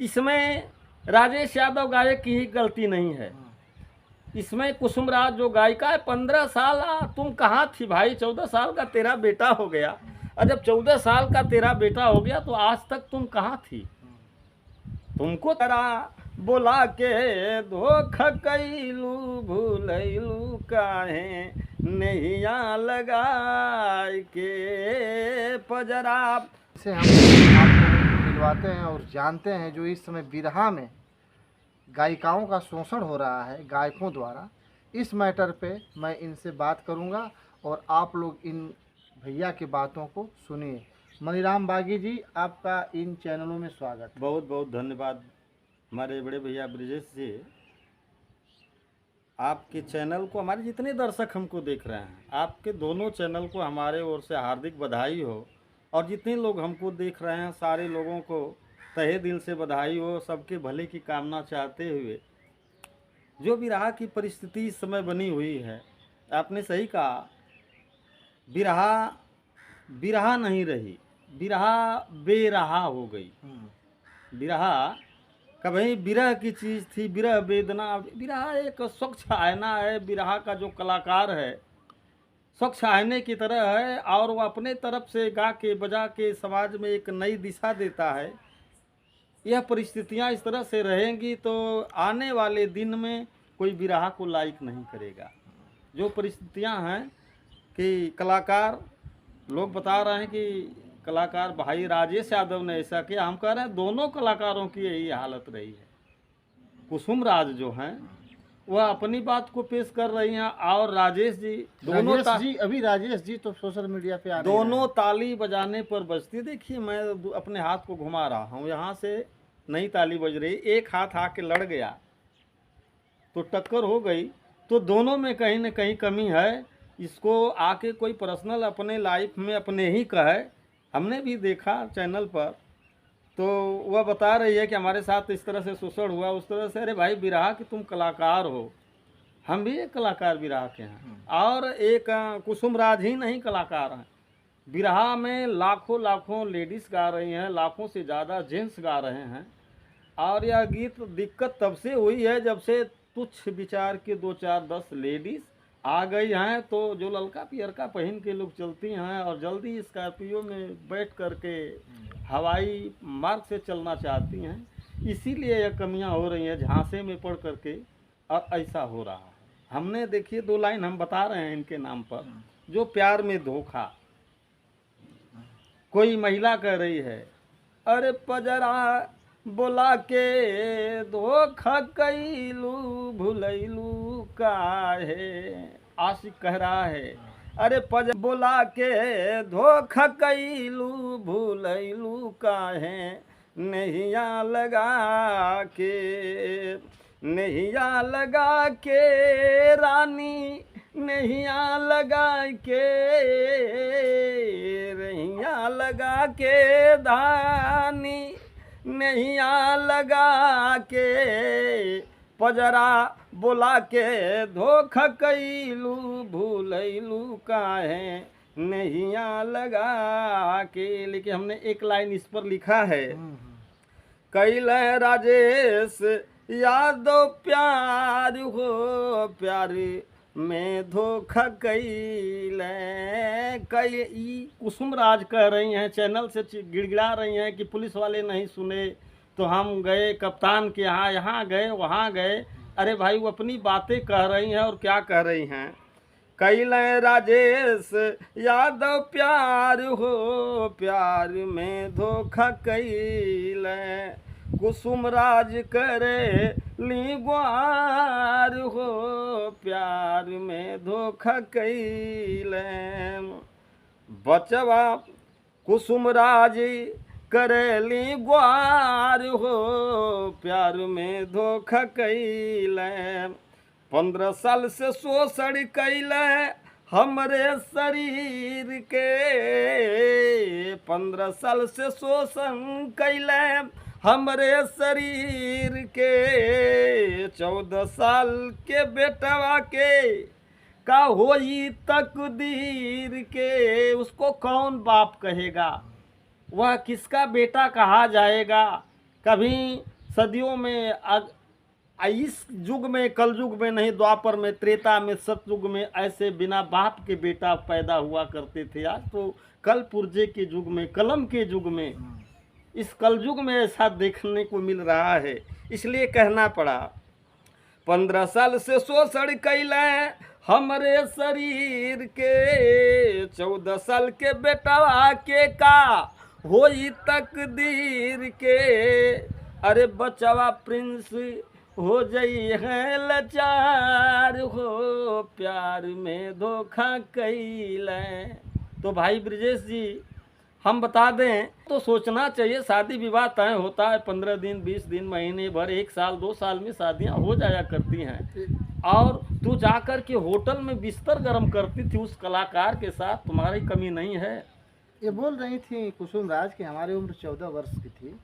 इसमें राजेश यादव गायक की ही गलती नहीं है। इसमें कुसुमराज जो गायिका है, 15 साल तुम कहाँ थी भाई? 14 साल का तेरा बेटा हो गया, और जब 14 साल का तेरा बेटा हो गया तो आज तक तुम कहाँ थी? तुमको तरा बोला के धोखा कैलू, भूलैलू काहे नैया लगाए के पजरा। से हम आप लोगों को दिलवाते हैं और जानते हैं जो इस समय बिरहा में गायिकाओं का शोषण हो रहा है गायकों द्वारा, इस मैटर पे मैं इनसे बात करूंगा और आप लोग इन भैया की बातों को सुनिए। मनीराम बागी जी, आपका इन चैनलों में स्वागत है। बहुत बहुत धन्यवाद हमारे बड़े भैया ब्रिजेश जी। आपके चैनल को, हमारे जितने दर्शक हमको देख रहे हैं, आपके दोनों चैनल को हमारे ओर से हार्दिक बधाई हो। और जितने लोग हमको देख रहे हैं सारे लोगों को तहे दिल से बधाई हो, सबके भले की कामना चाहते हुए। जो बिरहा की परिस्थिति इस समय बनी हुई है, आपने सही कहा, बिरहा बिरहा नहीं रही, बिरहा बेरहा हो गई। बिरहा कभी विरह की चीज़ थी, विरह वेदना। बिरहा एक स्वच्छ आईना है, बिरहा का जो कलाकार है स्वच्छ आईने की तरह है, और वो अपने तरफ से गा के बजा के समाज में एक नई दिशा देता है। यह परिस्थितियां इस तरह से रहेंगी तो आने वाले दिन में कोई बिरहा को लाइक नहीं करेगा। जो परिस्थितियां हैं कि कलाकार, लोग बता रहे हैं कि कलाकार भाई राजेश यादव ने ऐसा किया, हम कह रहे हैं दोनों कलाकारों की यही हालत रही है। कुसुमराज जो हैं वह अपनी बात को पेश कर रही हैं, और राजेश जी दोनों राजेश जी तो सोशल मीडिया पे आ रहे दोनों हैं। ताली बजाने पर बजती। देखिए मैं अपने हाथ को घुमा रहा हूँ, यहाँ से नहीं ताली बज रही, एक हाथ आके लड़ गया तो टक्कर हो गई, तो दोनों में कहीं ना कहीं कमी है। इसको आके कोई पर्सनल अपने लाइफ में अपने ही कहे। हमने भी देखा चैनल पर, तो वह बता रही है कि हमारे साथ इस तरह से शोषण हुआ, उस तरह से। अरे भाई बिरहा कि तुम कलाकार हो, हम भी एक कलाकार बिरहा के हैं, और एक कुसुमराज ही नहीं कलाकार हैं। बिरहा में लाखों लाखों लेडीज़ गा रही हैं, लाखों से ज़्यादा जेंट्स गा रहे हैं। और यह गीत दिक्कत तब से हुई है जब से तुच्छ विचार के 2 4 10 लेडीज़ आ गई हैं, तो जो ललका पियरका पहन के लोग चलती हैं और जल्दी स्कॉर्पियो में बैठ करके हवाई मार्ग से चलना चाहती हैं, इसीलिए यह कमियां हो रही हैं, झांसे में पड़ करके। और ऐसा हो रहा है। हमने देखिए 2 लाइन हम बता रहे हैं इनके नाम पर। जो प्यार में धोखा, कोई महिला कह रही है, अरे पजरा बोला के धोखा कैलू, भूलैलू काहे। आशिक कह रहा है, अरे पज बोला के धोखा कैलू, भूलैलू काहे नैया लगा के। नैया लगा के रानी, नैया लगा के, रैया लगा के धानी, नैया लगा के पजरा बोला के धोखा कैलू, भूलैलू काहे नैया लगा के। लेकिन हमने एक लाइन इस पर लिखा है, कैल राजेश यादव प्यार हो, प्यार में धोखा कैल। कुसुमराज कह रही हैं, चैनल से गिड़गिड़ा रही हैं कि पुलिस वाले नहीं सुने तो हम गए कप्तान के यहाँ, यहाँ गए वहाँ गए। अरे भाई वो अपनी बातें कह रही हैं, और क्या कह रही हैं, कैल राजेश यादव प्यार हो, प्यार में धोखा कैल। कुसुमराज करे ली ग्वार हो, प्यार में धोखा कैल। बचवा कुसुमराज करेली ग्वार हो, प्यार में धोखा कैल। 15 साल से शोषण कैल हमरे शरीर के, 15 साल से शोषण कैल हमरे शरीर के। 14 साल के बेटवा के का होई तकदीर के, उसको कौन बाप कहेगा, वह किसका बेटा कहा जाएगा। कभी सदियों में इस युग में, कल युग में नहीं, द्वापर में, त्रेता में, सतयुग में ऐसे बिना बाप के बेटा पैदा हुआ करते थे। आज तो कल पुर्जे के युग में, कलम के युग में, इस कलयुग में ऐसा देखने को मिल रहा है। इसलिए कहना पड़ा, 15 साल से शोषण कैले हमरे शरीर के, 14 साल के बेटवा के का होई तकदीर के, अरे बचवा प्रिंस हो जाई है लाचार हो, प्यार में धोखा कैले। तो भाई ब्रजेश जी, हम बता दें तो सोचना चाहिए, शादी विवाह तय होता है 15 दिन, 20 दिन, महीने भर, 1 साल, 2 साल में शादियां हो जाया करती हैं। और तू जाकर के होटल में बिस्तर गर्म करती थी उस कलाकार के साथ, तुम्हारी कमी नहीं है। ये बोल रही थी कुसुम राज कि हमारी उम्र 14 वर्ष की थी,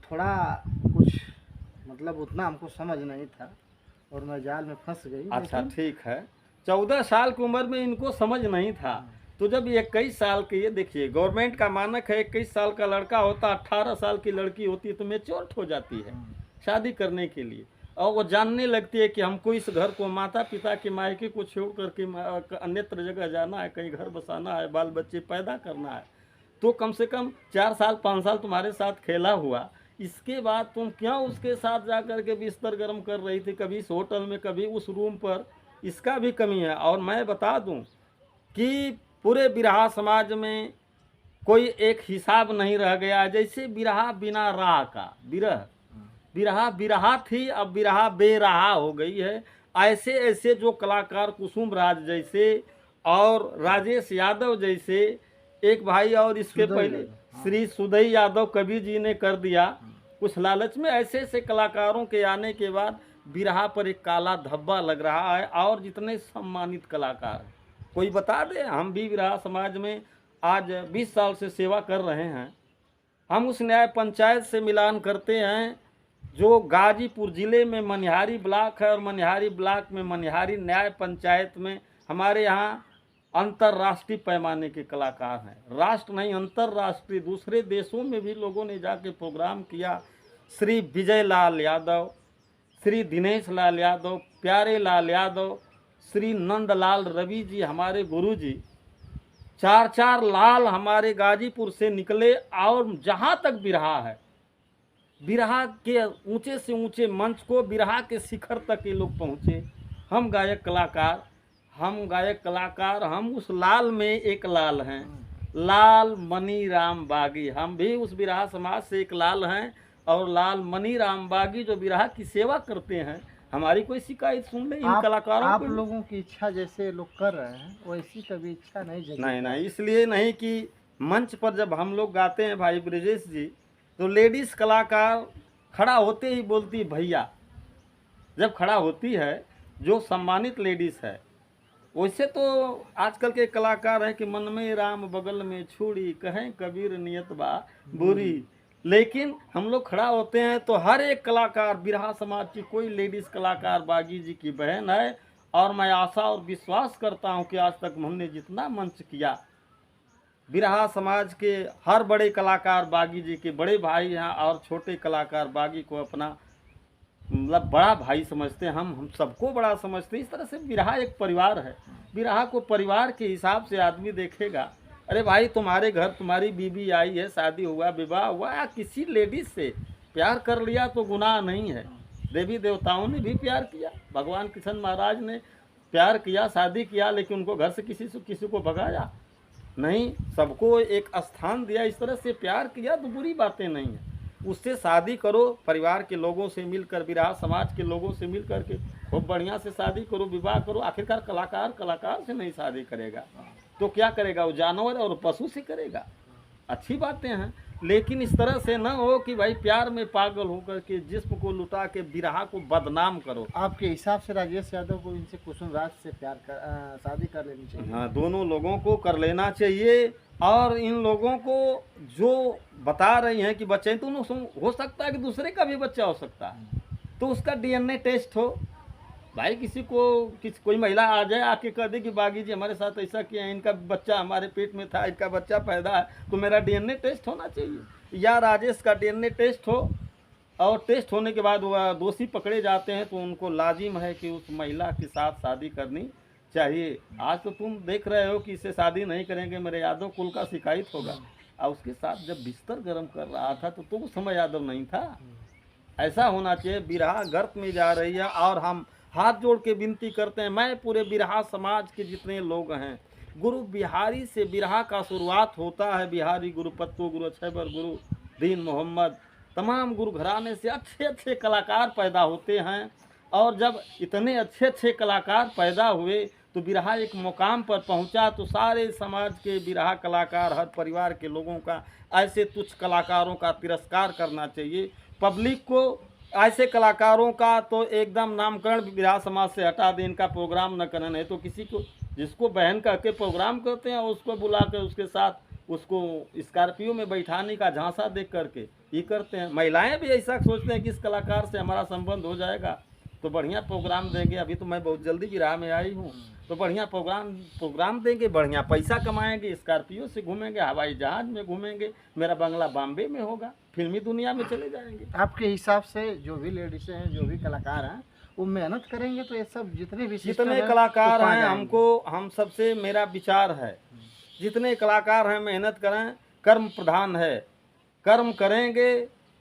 थोड़ा कुछ मतलब उतना हमको समझ नहीं था और मैं जाल में फंस गई। अच्छा ठीक है, 14 साल की उम्र में इनको समझ नहीं था, तो जब 21 साल के, ये देखिए गवर्नमेंट का मानक है 21 साल का लड़का होता, 18 साल की लड़की होती है तो मैच्योर हो जाती है शादी करने के लिए, और वो जानने लगती है कि हमको इस घर को, माता पिता के मायके को छोड़ करके अन्यत्र जगह जाना है, कहीं घर बसाना है, बाल बच्चे पैदा करना है। तो कम से कम 4 साल 5 साल तुम्हारे साथ खेला हुआ, इसके बाद तुम क्यों उसके साथ जा कर के बिस्तर गर्म कर रही थी, कभी इस होटल में, कभी उस रूम पर, इसका भी कमी है। और मैं बता दूं कि पूरे बिरहा समाज में कोई एक हिसाब नहीं रह गया। जैसे बिरहा बिना राह का, बिरहा बिरहा थी, अब बिरहा बेराहा हो गई है। ऐसे ऐसे जो कलाकार कुसुम राज जैसे और राजेश यादव जैसे एक भाई, और इसके पहले श्री सुदय यादव कबीर जी ने कर दिया कुछ लालच में, ऐसे ऐसे कलाकारों के आने के बाद बिरहा पर एक काला धब्बा लग रहा है। और जितने सम्मानित कलाकार हैं, कोई बता दे, हम भी बिरहा समाज में आज 20 साल से सेवा कर रहे हैं। हम उस न्याय पंचायत से मिलान करते हैं जो गाजीपुर ज़िले में मनिहारी ब्लॉक है, और मनिहारी ब्लॉक में मनिहारी न्याय पंचायत में हमारे यहाँ अंतर्राष्ट्रीय पैमाने के कलाकार हैं। राष्ट्र नहीं, अंतर्राष्ट्रीय, दूसरे देशों में भी लोगों ने जाके प्रोग्राम किया। श्री विजय लाल यादव, श्री दिनेश लाल यादव, प्यारे लाल यादव, श्री नंदलाल रवि जी हमारे गुरु जी, 4 लाल हमारे गाजीपुर से निकले। और जहाँ तक बिरहा है, बिरहा के ऊंचे से ऊंचे मंच को, बिरहा के शिखर तक ये लोग पहुँचे। हम गायक कलाकार, हम उस लाल में एक लाल हैं, लाल मनी राम बागी। हम भी उस बिरहा समाज से एक लाल हैं, और लाल मनी राम बागी जो बिरहा की सेवा करते हैं, हमारी कोई शिकायत सुन ले इन कलाकारों आप को। लोगों की इच्छा जैसे लोग कर रहे हैं वैसी कभी इच्छा नहीं जगी। नहीं, इसलिए नहीं कि मंच पर जब हम लोग गाते हैं भाई ब्रजेश जी, तो लेडीज़ कलाकार खड़ा होते ही बोलती भैया। जब खड़ा होती है जो सम्मानित लेडीज़ है, वैसे तो आजकल के कलाकार हैं कि मन में राम बगल में छुड़ी, कहें कबीर नियत बा बुरी। लेकिन हम लोग खड़ा होते हैं तो हर एक कलाकार, बिरहा समाज की कोई लेडीज़ कलाकार बागी जी की बहन है। और मैं आशा और विश्वास करता हूं कि आज तक हमने जितना मंच किया, बिरहा समाज के हर बड़े कलाकार बागी जी के बड़े भाई हैं, और छोटे कलाकार बागी को अपना मतलब बड़ा भाई समझते हैं। हम सबको बड़ा समझते हैं। इस तरह से बिरहा एक परिवार है। बिरहा को परिवार के हिसाब से आदमी देखेगा। अरे भाई, तुम्हारे घर तुम्हारी बीवी आई है, शादी हुआ, विवाह हुआ, या किसी लेडीज से प्यार कर लिया तो गुनाह नहीं है। देवी देवताओं ने भी प्यार किया, भगवान कृष्ण महाराज ने प्यार किया, शादी किया, लेकिन उनको घर से किसी को भगाया नहीं, सबको एक स्थान दिया। इस तरह से प्यार किया तो बुरी बातें नहीं है। उससे शादी करो, परिवार के लोगों से मिलकर, बिरहा समाज के लोगों से मिल करके खूब बढ़िया से शादी करो, विवाह करो। आखिरकार कलाकार से नहीं शादी करेगा तो क्या करेगा? वो जानवर और पशु से करेगा। अच्छी बातें हैं, लेकिन इस तरह से न हो कि भाई प्यार में पागल होकर के जिस्म को लुटा के बिरहा को बदनाम करो। आपके हिसाब से राजेश यादव को इनसे कुसुम राज से शादी कर लेनी चाहिए? हाँ, दोनों लोगों को कर लेना चाहिए। और इन लोगों को जो बता रही हैं कि बच्चे, तो हो सकता है कि दूसरे का भी बच्चा हो सकता है, तो उसका DNA टेस्ट हो। भाई कोई महिला आ जाए, आके कह दे कि बागी जी हमारे साथ ऐसा किया, इनका बच्चा हमारे पेट में था, इनका बच्चा पैदा है, तो मेरा DNA टेस्ट होना चाहिए, या राजेश का DNA टेस्ट हो, और टेस्ट होने के बाद वह दोषी पकड़े जाते हैं तो उनको लाजिम है कि उस महिला के साथ शादी करनी चाहिए। आज तो तुम देख रहे हो कि इससे शादी नहीं करेंगे मेरे यादव कुल का शिकायत होगा। और उसके साथ जब बिस्तर गर्म कर रहा था तो उस समय यादव नहीं था। ऐसा होना चाहिए। बिरहा गर्त में जा रही है और हम हाथ जोड़ के विनती करते हैं। मैं पूरे बिरहा समाज के जितने लोग हैं, गुरु बिहारी से बिरहा का शुरुआत होता है। बिहारी, गुरु पत्तू, गुरु अछैबर, गुरु दीन मोहम्मद, तमाम गुरु घराने से अच्छे अच्छे कलाकार पैदा होते हैं। और जब इतने अच्छे अच्छे कलाकार पैदा हुए तो बिरहा एक मुकाम पर पहुंचा तो सारे समाज के बिरहा कलाकार, हर परिवार के लोगों का ऐसे तुच्छ कलाकारों का तिरस्कार करना चाहिए। पब्लिक को ऐसे कलाकारों का तो एकदम नामकरण बिरहा समाज से हटा दें, इनका प्रोग्राम न करें। नहीं तो किसी को जिसको बहन कह के प्रोग्राम करते हैं उसको बुला कर उसके साथ उसको स्कॉर्पियो में बैठाने का झांसा देख करके ये करते हैं। महिलाएं भी ऐसा सोचते हैं कि इस कलाकार से हमारा संबंध हो जाएगा तो बढ़िया प्रोग्राम देंगे। अभी तो मैं बहुत जल्दी बिरहा में आई हूँ तो बढ़िया प्रोग्राम देंगे, बढ़िया पैसा कमाएंगे, स्कॉर्पियो से घूमेंगे, हवाई जहाज में घूमेंगे, मेरा बंगला बॉम्बे में होगा, फिल्मी दुनिया में चले जाएंगे। आपके हिसाब से जो भी लेडीज़ें हैं, जो भी कलाकार हैं, वो मेहनत करेंगे तो ये सब जितने भी सिस्टम जितने हैं, कलाकार वो पा हैं, जाएंगे। हमको हम सबसे मेरा विचार है जितने कलाकार हैं मेहनत करें। कर्म प्रधान है, कर्म करेंगे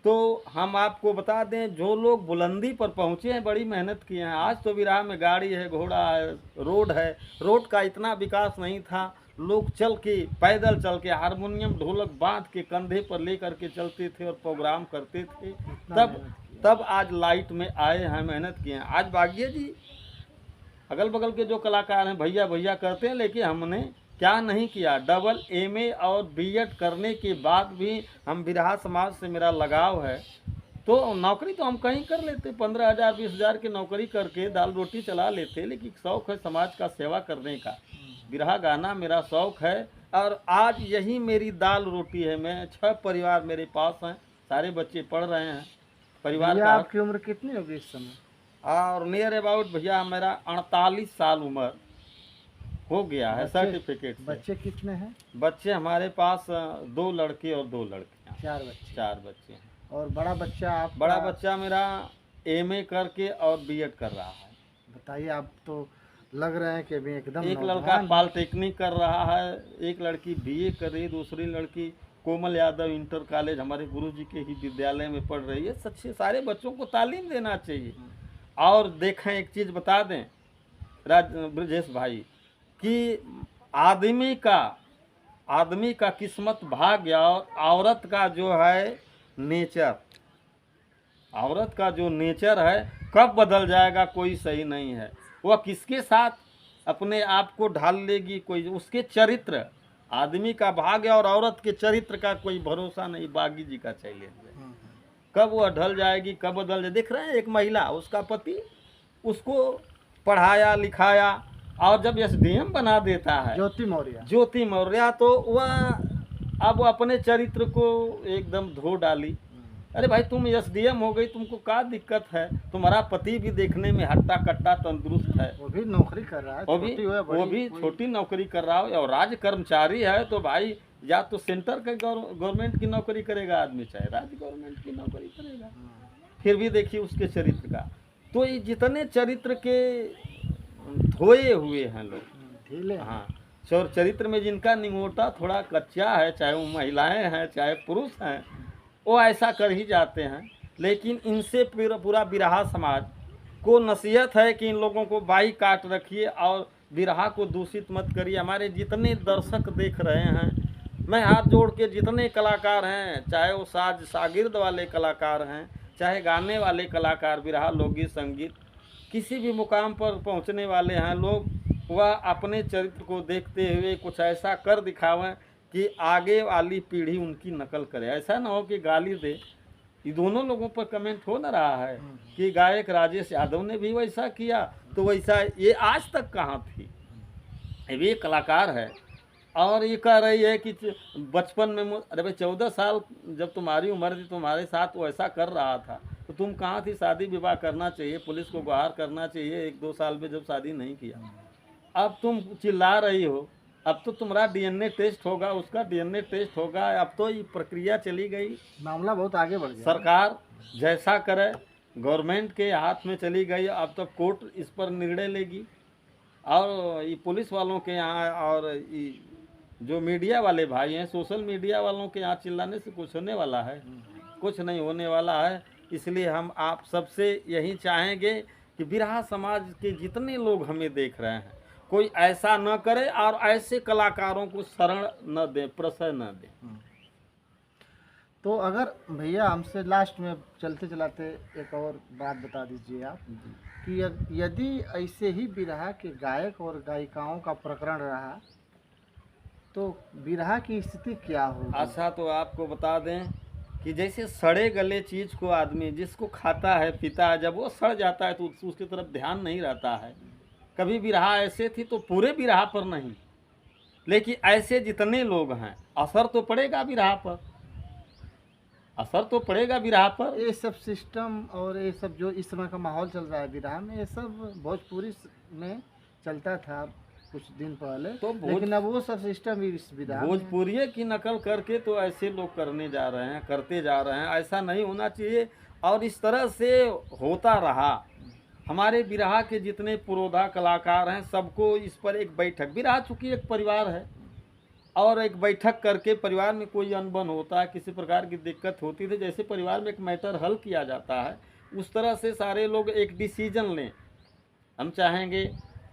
तो हम आपको बता दें जो लोग बुलंदी पर पहुँचे हैं बड़ी मेहनत किए हैं। आज तो बिरहा में गाड़ी है, घोड़ा है, रोड है। रोड का इतना विकास नहीं था, लोग चल के पैदल चल के हारमोनियम ढोलक बांध के कंधे पर ले करके चलते थे और प्रोग्राम करते थे। इतना तब मेहनत किया। तब आज लाइट में आए हैं, मेहनत किए हैं। आज भाग्य जी अगल बगल के जो कलाकार हैं भैया भैया करते हैं, लेकिन हमने क्या नहीं किया। डबल एमए और बीएड करने के बाद भी हम बिरहा समाज से मेरा लगाव है। तो नौकरी तो हम कहीं कर लेते, 15,000 20,000 की नौकरी करके दाल रोटी चला लेते, लेकिन शौक़ है समाज का सेवा करने का। बिरहा गाना मेरा शौक़ है और आज यही मेरी दाल रोटी है। मैं 6 परिवार मेरे पास हैं, सारे बच्चे पढ़ रहे हैं। परिवार भैया का आपकी उम्र कितनी होगी इस समय? और नियर अबाउट भैया मेरा 48 साल उम्र हो गया है सर्टिफिकेट से। बच्चे कितने हैं? बच्चे हमारे पास 2 लड़के और 2 लड़कियां। 4 बच्चे। 4 बच्चे हैं। और बड़ा बच्चा आप? बड़ा बच्चा मेरा एमए करके और बीएड कर रहा है। बताइए, आप तो लग रहे हैं कि अभी एकदम एक नौजवान लड़का हैं। पॉलिटेक्निक कर रहा है, एक लड़की बीए कर रही है, दूसरी लड़की कोमल यादव इंटर कॉलेज हमारे गुरुजी के ही विद्यालय में पढ़ रही है। सच्चे सारे बच्चों को तालीम देना चाहिए। और देखें एक चीज़ बता दें ब्रजेश भाई कि आदमी का किस्मत भाग्य और औरत का जो है नेचर, औरत का जो नेचर है कब बदल जाएगा कोई सही नहीं है। वह किसके साथ अपने आप को ढाल लेगी कोई, उसके चरित्र, आदमी का भाग्य और औरत के चरित्र का कोई भरोसा नहीं। बागी जी का चैलेंज है, कब वह ढल जाएगी कब बदल जाए। देख रहे हैं एक महिला, उसका पति उसको पढ़ाया लिखाया और जब एसडीएम बना देता है ज्योति मौर्य तो वह अब वो अपने चरित्र को एकदम धो डाली। अरे भाई तुम एसडीएम हो गई, तुमको क्या दिक्कत है? तुम्हारा पति भी देखने में हट्टा कट्टा तंदुरुस्त है, वो भी नौकरी कर रहा है, वो भी छोटी नौकरी कर रहा है और राज्य कर्मचारी है। तो भाई या तो सेंटर के गवर्नमेंट की नौकरी करेगा आदमी, चाहे राज्य गवर्नमेंट की नौकरी करेगा। फिर भी देखिए उसके चरित्र का। तो ये जितने चरित्र के धोए हुए हैं लोग, ढीले। हाँ, चरित्र में जिनका निंगोटा थोड़ा कच्चा है, चाहे वो महिलाएं हैं चाहे पुरुष हैं, वो ऐसा कर ही जाते हैं। लेकिन इनसे पूरा बिरहा समाज को नसीहत है कि इन लोगों को बाई काट रखिए और बिरहा को दूषित मत करिए। हमारे जितने दर्शक देख रहे हैं, मैं हाथ जोड़ के जितने कलाकार हैं, चाहे वो शागिर्द वाले कलाकार हैं, चाहे गाने वाले कलाकार, बिरहा लोकगीत संगीत किसी भी मुकाम पर पहुंचने वाले हैं लोग, वह अपने चरित्र को देखते हुए कुछ ऐसा कर दिखावें कि आगे वाली पीढ़ी उनकी नकल करे। ऐसा ना हो कि गाली दे। ये दोनों लोगों पर कमेंट हो ना रहा है कि गायक राजेश यादव ने भी वैसा किया, तो वैसा ये आज तक कहाँ थी। ये कलाकार है और ये कह रही है कि बचपन में अरे भाई 14 साल जब तुम्हारी उम्र थी तुम्हारे साथ वो ऐसा कर रहा था तो तुम कहाँ थी? शादी विवाह करना चाहिए, पुलिस को गुहार करना चाहिए 1-2 साल में जब शादी नहीं किया। अब तुम चिल्ला रही हो अब तो तुम्हारा डीएनए टेस्ट होगा, उसका डीएनए टेस्ट होगा। अब तो ये प्रक्रिया चली गई। मामला बहुत आगे बढ़ गया। सरकार जैसा करे, गवर्नमेंट के हाथ में चली गई। अब तो कोर्ट इस पर निर्णय लेगी। और ये पुलिस वालों के यहाँ और ये जो मीडिया वाले भाई हैं, सोशल मीडिया वालों के यहाँ चिल्लाने से कुछ होने वाला है? कुछ नहीं होने वाला है। इसलिए हम आप सबसे यही चाहेंगे कि बिरहा समाज के जितने लोग हमें देख रहे हैं, कोई ऐसा न करे और ऐसे कलाकारों को शरण न दे, प्रश्रय न दे। तो अगर भैया हमसे लास्ट में चलते चलाते एक और बात बता दीजिए आप कि यदि ऐसे ही बिरहा के गायक और गायिकाओं का प्रकरण रहा तो बिरहा की स्थिति क्या होगी? अच्छा, तो आपको बता दें कि जैसे सड़े गले चीज़ को आदमी जिसको खाता है पीता है, जब वो सड़ जाता है तो उसकी तरफ ध्यान नहीं रहता है। कभी बिरहा ऐसे थी तो पूरे बिरहा पर नहीं, लेकिन ऐसे जितने लोग हैं असर तो पड़ेगा बिरहा पर, असर तो पड़ेगा बिरहा पर। ये सब सिस्टम और ये सब जो इस समय का माहौल चल रहा है बिरहा में, ये सब भोजपुरी में चलता था कुछ दिन पहले, तो लेकिन अब वो सब सिस्टम भी इस बिरहा में भोजपुरी की नकल करके तो ऐसे लोग करने जा रहे हैं, करते जा रहे हैं। ऐसा नहीं होना चाहिए। और इस तरह से होता रहा। हमारे बिरहा के जितने पुरोधा कलाकार हैं सबको इस पर एक बैठक, बिरहा चूँकि एक परिवार है, और एक बैठक करके परिवार में कोई अनबन होता है, किसी प्रकार की दिक्कत होती थी, जैसे परिवार में एक मैटर हल किया जाता है, उस तरह से सारे लोग एक डिसीजन लें। हम चाहेंगे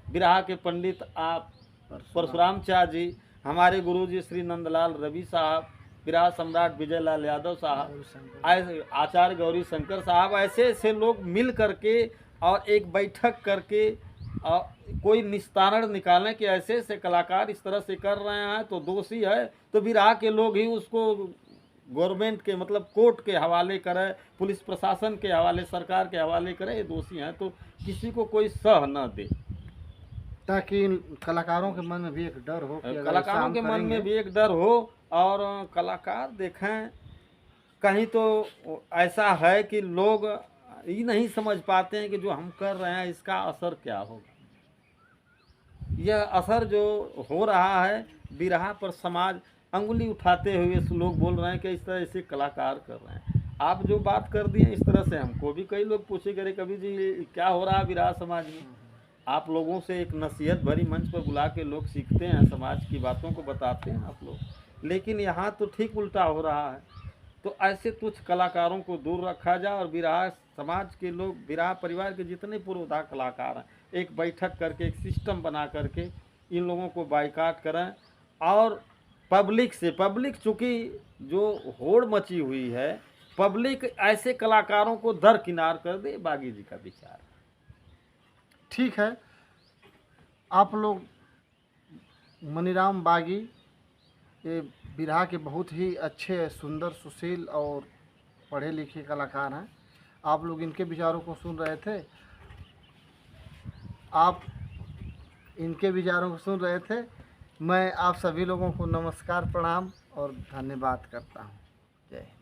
बिरहा के पंडित आप परशुराम चा जी, हमारे गुरुजी श्री नंदलाल रवि साहब, बिरहा सम्राट विजय लाल यादव साहब, आचार्य गौरी शंकर साहब, ऐसे ऐसे लोग मिल करके और एक बैठक करके और कोई निस्तारण निकालें कि ऐसे ऐसे कलाकार इस तरह से कर रहे हैं तो दोषी है, तो बिरहा के लोग ही उसको गवर्नमेंट के मतलब कोर्ट के हवाले करें, पुलिस प्रशासन के हवाले, सरकार के हवाले करें, ये दोषी हैं तो किसी को कोई सह न दे, ताकि कलाकारों के मन में भी एक डर हो कि अगर कलाकारों के मन में भी एक डर हो। और कलाकार देखें कहीं तो ऐसा है कि लोग ये नहीं समझ पाते हैं कि जो हम कर रहे हैं इसका असर क्या होगा। यह असर जो हो रहा है बिरहा पर, समाज अंगुली उठाते हुए लोग बोल रहे हैं कि इस तरह से कलाकार कर रहे हैं। आप जो बात कर दिए इस तरह से हमको भी कई लोग पूछे करे कभी जी क्या हो रहा है बिरहा समाज में। आप लोगों से एक नसीहत भरी मंच पर बुला के लोग सीखते हैं, समाज की बातों को बताते हैं आप लोग, लेकिन यहाँ तो ठीक उल्टा हो रहा है। तो ऐसे तुच्छ कलाकारों को दूर रखा जाए और बिरहा समाज के लोग, बिरहा परिवार के जितने पुरोधा कलाकार हैं, एक बैठक करके एक सिस्टम बना करके इन लोगों को बाइकाट करें। और पब्लिक से, पब्लिक चूँकि जो होड़ मची हुई है, पब्लिक ऐसे कलाकारों को दरकिनार कर दे, बागी जी का विचार। ठीक है, आप लोग मनीराम बागी ये बिरहा के बहुत ही अच्छे, सुंदर, सुशील और पढ़े लिखे कलाकार हैं। आप लोग इनके विचारों को सुन रहे थे, आप इनके विचारों को सुन रहे थे। मैं आप सभी लोगों को नमस्कार, प्रणाम और धन्यवाद करता हूँ। जय हिंद।